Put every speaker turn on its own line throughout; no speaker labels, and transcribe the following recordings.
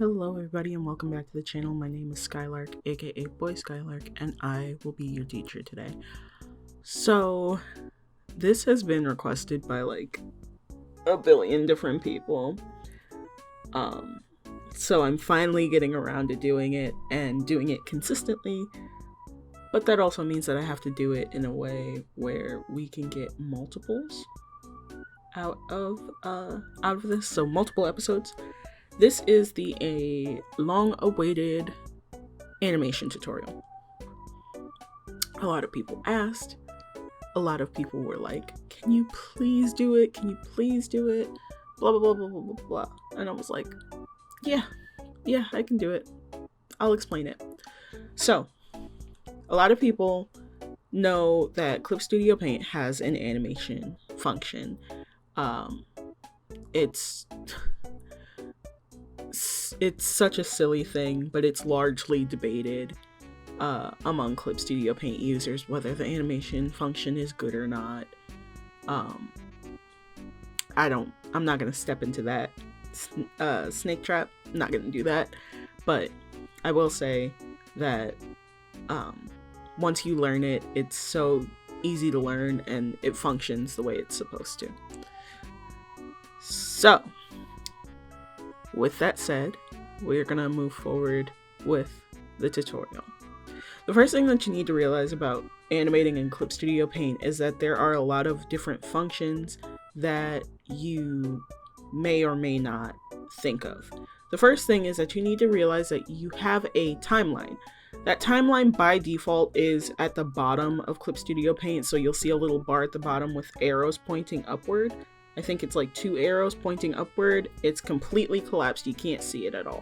Hello everybody and welcome back to the channel. My name is Skylark, aka Boy Skylark, and I will be your teacher today. So, this has been requested by like a billion different people. So I'm finally getting around to doing it and doing it consistently. But that also means that I have to do it in a way where we can get multiples out of this. So multiple episodes. This is a long-awaited animation tutorial. A lot of people asked. A lot of people were like, "Can you please do it? Can you please do it?" Blah blah blah blah blah blah blah. And I was like, "Yeah, I can do it. I'll explain it." So, a lot of people know that Clip Studio Paint has an animation function. It's such a silly thing, but it's largely debated among Clip Studio Paint users whether the animation function is good or not. I'm not gonna step into that snake trap. I'm not gonna do that, but I will say that once you learn it, it's so easy to learn and it functions the way it's supposed to. So, with that said, we're gonna move forward with the tutorial. The first thing that you need to realize about animating in Clip Studio Paint is that there are a lot of different functions that you may or may not think of. The first thing is that you need to realize that you have a timeline. That timeline by default is at the bottom of Clip Studio Paint, so you'll see a little bar at the bottom with arrows pointing upward. I think it's like 2 arrows pointing upward. It's completely collapsed. You can't see it at all.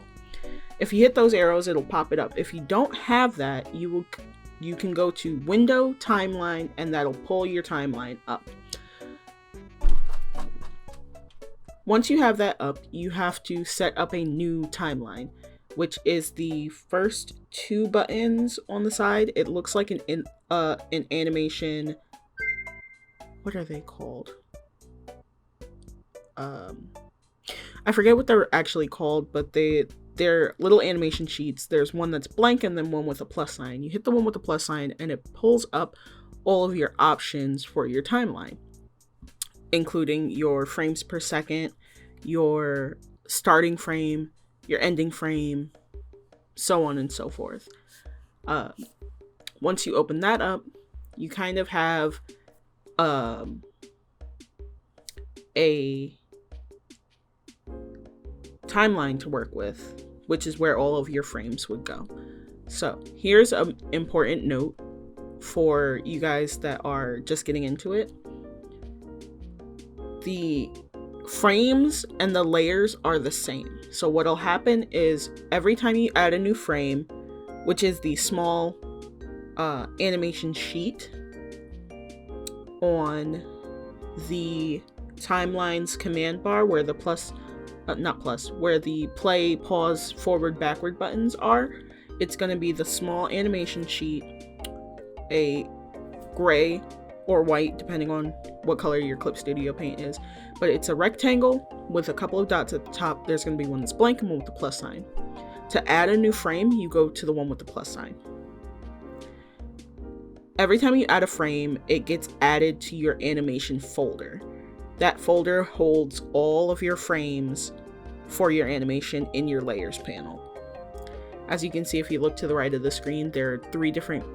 If you hit those arrows, it'll pop it up. If you don't have that, you can go to Window, Timeline, and that'll pull your timeline up. Once you have that up, you have to set up a new timeline, which is the first 2 buttons on the side. It looks like an animation. What are they called? I forget what they're actually called, but they're little animation sheets. There's one that's blank and then one with a plus sign. You hit the one with the plus sign and it pulls up all of your options for your timeline, including your frames per second, your starting frame, your ending frame, so on and so forth. Once you open that up, you kind of have a timeline to work with, which is where all of your frames would go. So here's an important note for you guys that are just getting into it. The frames and the layers are the same. So what'll happen is every time you add a new frame, which is the small animation sheet on the timeline's command bar where the where the play, pause, forward, backward buttons are, it's going to be the small animation sheet, a gray or white depending on what color your Clip Studio Paint is, but it's a rectangle with a couple of dots at the top. There's going to be one that's blank and one with the plus sign. To add a new frame, you go to the one with the plus sign. Every time you add a frame, it gets added to your animation folder. That folder holds all of your frames for your animation in your layers panel. As you can see, if you look to the right of the screen, there are 3 different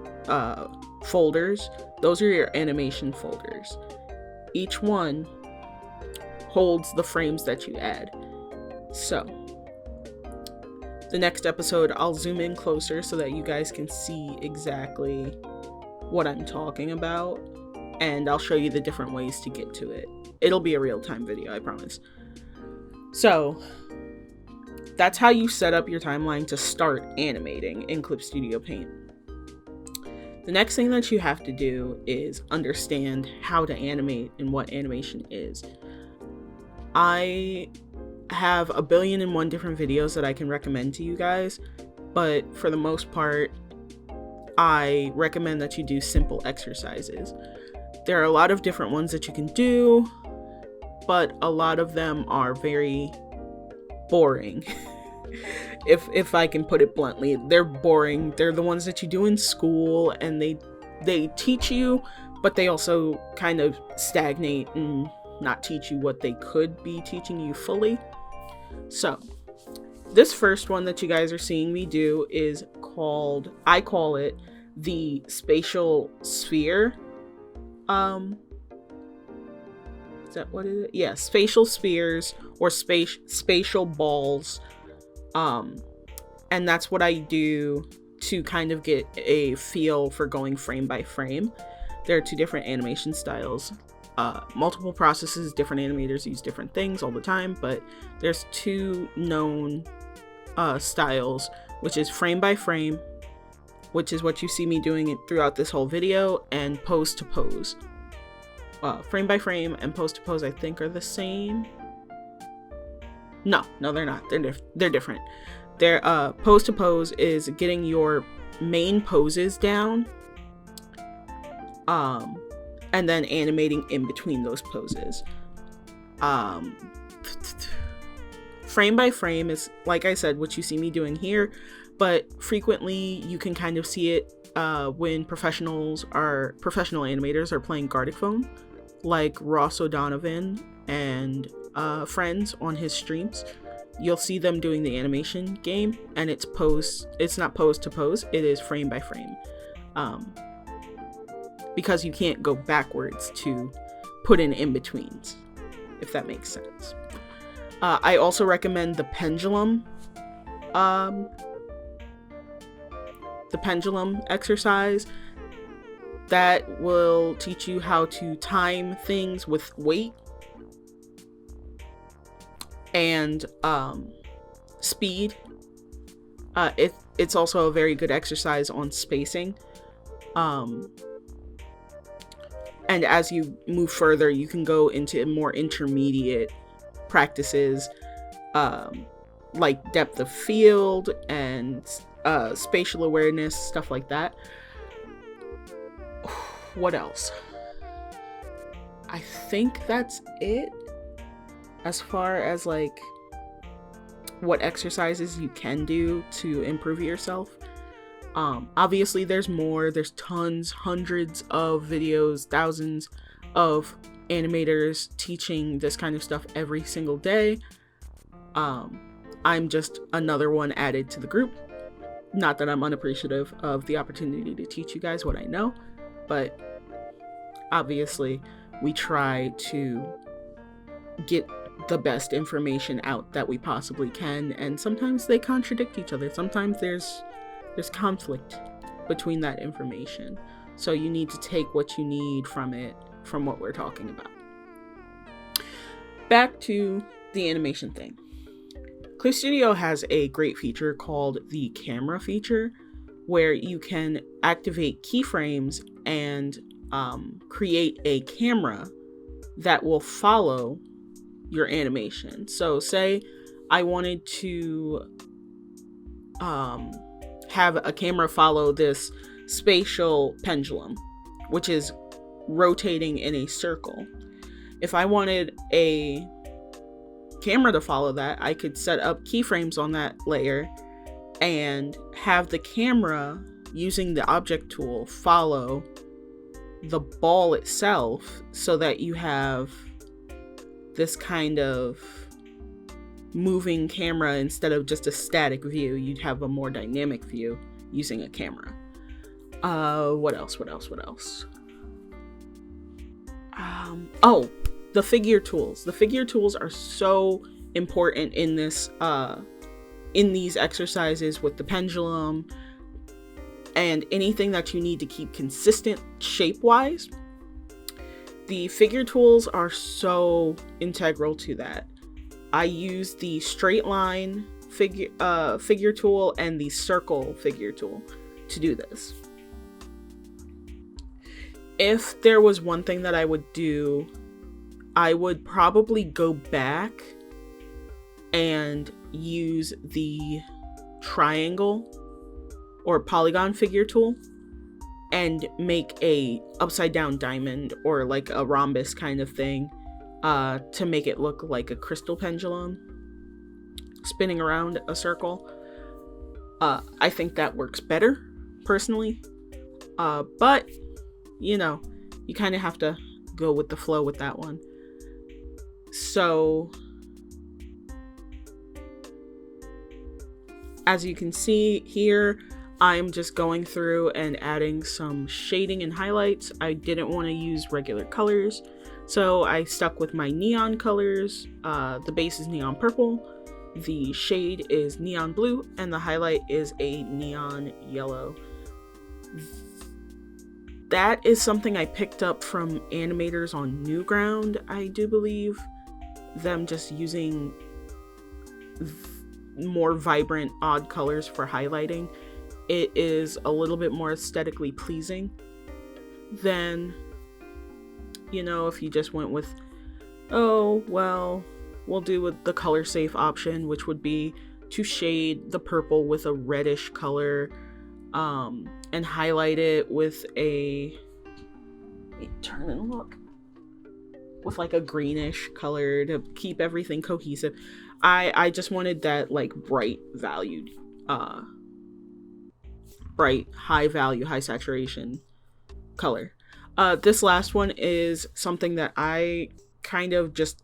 folders. Those are your animation folders. Each one holds the frames that you add. So, the next episode, I'll zoom in closer so that you guys can see exactly what I'm talking about, and I'll show you the different ways to get to it. It'll be a real-time video, I promise. So, that's how you set up your timeline to start animating in Clip Studio Paint. The next thing that you have to do is understand how to animate and what animation is. I have 1,000,000,001 different videos that I can recommend to you guys, but for the most part, I recommend that you do simple exercises. There are a lot of different ones that you can do, but a lot of them are very boring. if I can put it bluntly. They're boring. They're the ones that you do in school, and they teach you, but they also kind of stagnate and not teach you what they could be teaching you fully. So this first one that you guys are seeing me do is called, I call it the spatial sphere. Is that what it is? Yeah, spatial spheres or spatial balls. And that's what I do to kind of get a feel for going frame by frame. There are two different animation styles. Multiple processes, different animators use different things all the time, but there's two known styles, which is frame by frame, which is what you see me doing it throughout this whole video, and pose to pose. Frame by frame and pose to pose, I think, are the same. No, they're not. They're different. They're pose to pose is getting your main poses down, and then animating in between those poses. Frame by frame is, like I said, what you see me doing here, but frequently you can kind of see it when professional animators are playing Gartic Phone, like Ross O'Donovan and friends on his streams. You'll see them doing the animation game, and it's not pose to pose, it is frame by frame, because you can't go backwards to put in in-betweens, if that makes sense. I also recommend the pendulum exercise. That will teach you how to time things with weight and speed. It's also a very good exercise on spacing. And as you move further, you can go into more intermediate practices, like depth of field and spatial awareness, stuff like that. What else? I think that's it as far as like what exercises you can do to improve yourself. Obviously there's more. There's tons, hundreds of videos, thousands of animators teaching this kind of stuff every single day. I'm just another one added to the group. Not that I'm unappreciative of the opportunity to teach you guys what I know, but obviously we try to get the best information out that we possibly can, and sometimes they contradict each other. Sometimes there's conflict between that information, so you need to take what you need from it, from what we're talking about. Back to the animation thing. Clip Studio has a great feature called the camera feature, where you can activate keyframes and create a camera that will follow your animation. So say I wanted to have a camera follow this spatial pendulum, which is rotating in a circle. If I wanted a camera to follow that, I could set up keyframes on that layer and have the camera, using the object tool, follow the ball itself, so that you have this kind of moving camera instead of just a static view. You'd have a more dynamic view using a camera. What else? The figure tools. The figure tools are so important in this in these exercises with the pendulum and anything that you need to keep consistent shape-wise. The figure tools are so integral to that. I use the straight line figure tool and the circle figure tool to do this. If there was one thing that I would do, I would probably go back and use the triangle or polygon figure tool and make a upside down diamond or like a rhombus kind of thing to make it look like a crystal pendulum. spinning around a circle. I think that works better, personally. But, you know, you kind of have to go with the flow with that one. So, as you can see here, I'm just going through and adding some shading and highlights. I didn't want to use regular colors, so I stuck with my neon colors. The base is neon purple, the shade is neon blue, and the highlight is a neon yellow. That is something I picked up from animators on Newground, I do believe. Them just using more vibrant, odd colors for highlighting. It is a little bit more aesthetically pleasing than, you know, if you just went with, oh, well, we'll do with the color safe option, which would be to shade the purple with a reddish color, and highlight it with a, turn and look, with like a greenish color to keep everything cohesive. I just wanted that like bright valued, bright, high value, high saturation color. This last one is something that I kind of just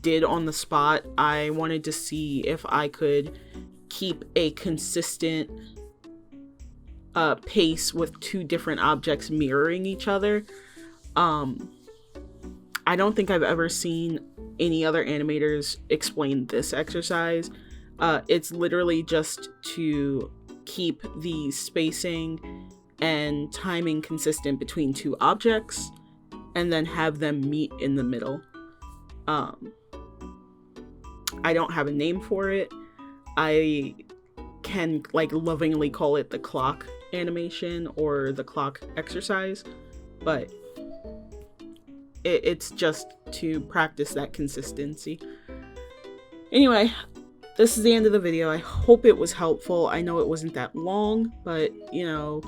did on the spot. I wanted to see if I could keep a consistent pace with two different objects mirroring each other. I don't think I've ever seen any other animators explain this exercise. It's literally just to keep the spacing and timing consistent between two objects and then have them meet in the middle. I don't have a name for it. I can like lovingly call it the clock animation or the clock exercise, but it's just to practice that consistency. Anyway, this is the end of the video. I hope it was helpful. I know it wasn't that long, but you know,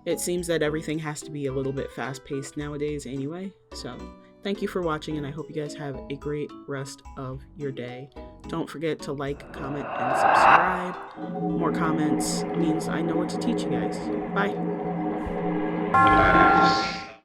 it seems that everything has to be a little bit fast-paced nowadays anyway. So thank you for watching, and I hope you guys have a great rest of your day. Don't forget to like, comment, and subscribe. More comments means I know what to teach you guys. Bye.